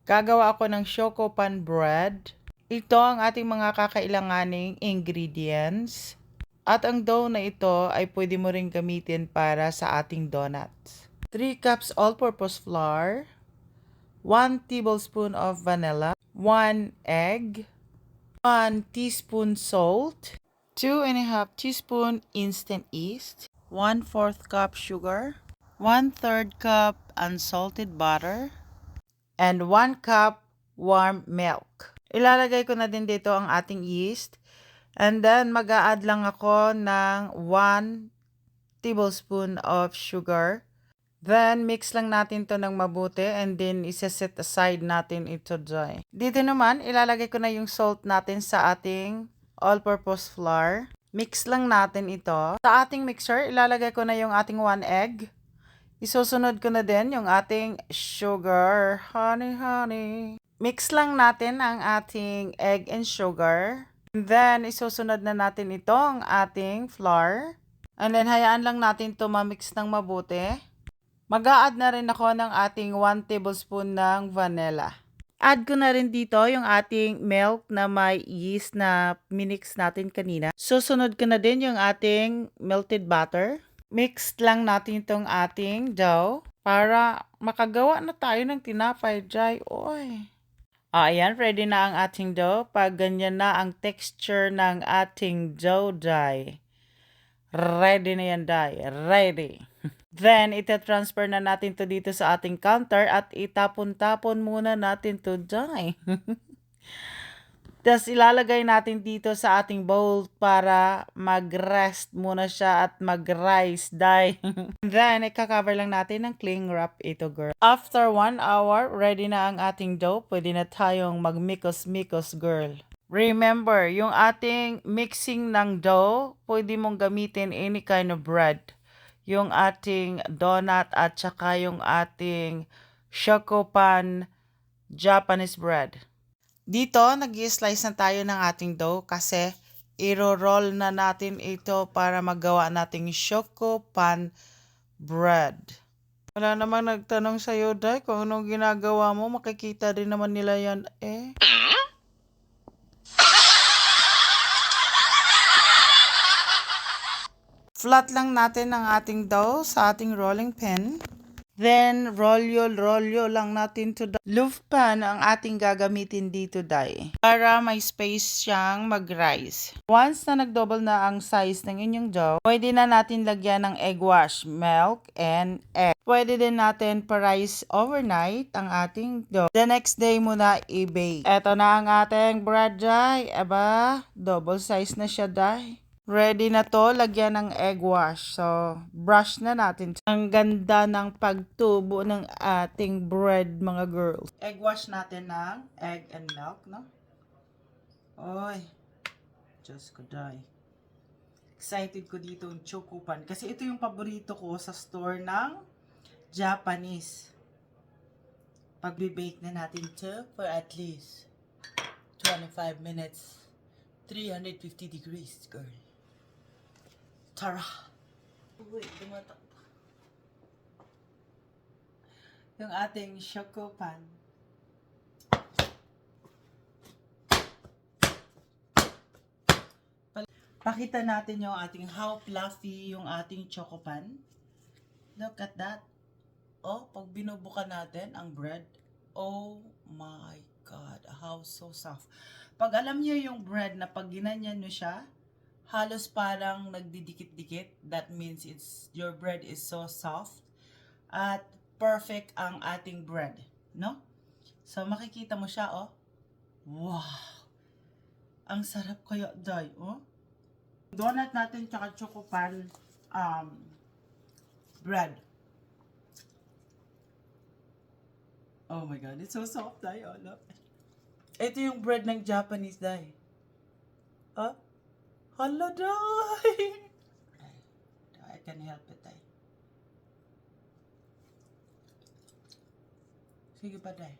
Gagawa ako ng choco pan bread. Ito ang ating mga kakailanganing ingredients. At ang dough na ito ay pwede mo rin gamitin para sa ating donuts. 3 cups all-purpose flour, 1 tablespoon of vanilla, 1 egg, 1 teaspoon salt, 2½ teaspoon instant yeast, 1/4 cup sugar, 1/3 cup unsalted butter, and 1 cup warm milk. Ilalagay ko na din dito ang ating yeast. And then, mag-a-add lang ako ng 1 tablespoon of sugar. Then, mix lang natin to ng mabuti and then isa-set aside natin ito dry. Dito naman, ilalagay ko na yung salt natin sa ating all-purpose flour. Mix lang natin ito. Sa ating mixer, ilalagay ko na yung ating 1 egg. Isusunod ko na din yung ating sugar. Honey. Mix lang natin ang ating egg and sugar. And then, isusunod na natin itong ating flour. And then, hayaan lang natin ito ma-mix ng mabuti. Mag-a-add na rin ako ng ating 1 tablespoon ng vanilla. Add ko na rin dito yung ating milk na may yeast na minix natin kanina. Susunod ko na din yung ating melted butter. Mix lang natin itong ating dough para makagawa na tayo ng tinapay dry. Oy. Ayan, ready na ang ating dough. Pag ganyan na ang texture ng ating dough dry. Ready na yan, dye. Ready. Then, ita-transfer na natin to dito sa ating counter at itapon-tapon muna natin to dye. Tapos, ilalagay natin dito sa ating bowl para mag-rest muna siya at mag-rise, dye. Then, ika-cover lang natin ng cling wrap ito, girl. After 1 hour, ready na ang ating dough. Pwede na tayong mag-mikos-mikos, girl. Remember, yung ating mixing ng dough, pwede mong gamitin any kind of bread. Yung ating donut at saka yung ating choco pan Japanese bread. Dito, nag-i-slice na tayo ng ating dough kasi iro-roll na natin ito para magawa nating choco pan bread. Wala namang nagtanong sa'yo, Day, kung anong ginagawa mo. Makikita din naman nila yan, eh. Flat lang natin ang ating dough sa ating rolling pin. Then, rolyo lang natin to the loaf pan ang ating gagamitin dito, Day. Para may space siyang mag-rise. Once na nag-double na ang size ng inyong dough, pwede na natin lagyan ng egg wash, milk, and egg. Pwede din natin pa-rise overnight ang ating dough. The next day muna i-bake. Eto na ang ating bread, Day. Aba, double size na siya, Day. Ready na to, lagyan ng egg wash. So, brush na natin. Ang ganda ng pagtubo ng ating bread, mga girls. Egg wash natin ng egg and milk, no? Oy, Diyos ko, Day. Excited ko dito yung choco pan. Kasi ito yung paborito ko sa store ng Japanese. Pag-bake na natin to for at least 25 minutes. 350 degrees, girl. Tara! Uy, dumatak. Yung ating choco pan. Pakita natin yung ating how fluffy yung ating choco pan. Look at that. Oh, pag binubukan natin ang bread. Oh my God, how so soft. Pag alam niyo yung bread na pag ginanyan nyo siya, halos parang nagdidikit-dikit. That means your bread is so soft. At perfect ang ating bread. No? So, makikita mo siya, oh. Wow! Ang sarap kaya, Day, oh. Donut natin tsaka choco pan bread. Oh my God, it's so soft, Day. Oh, look. Ito yung bread ng Japanese, Day. Oh. Hala, Day! I can help it, Day. Sige pa, Day.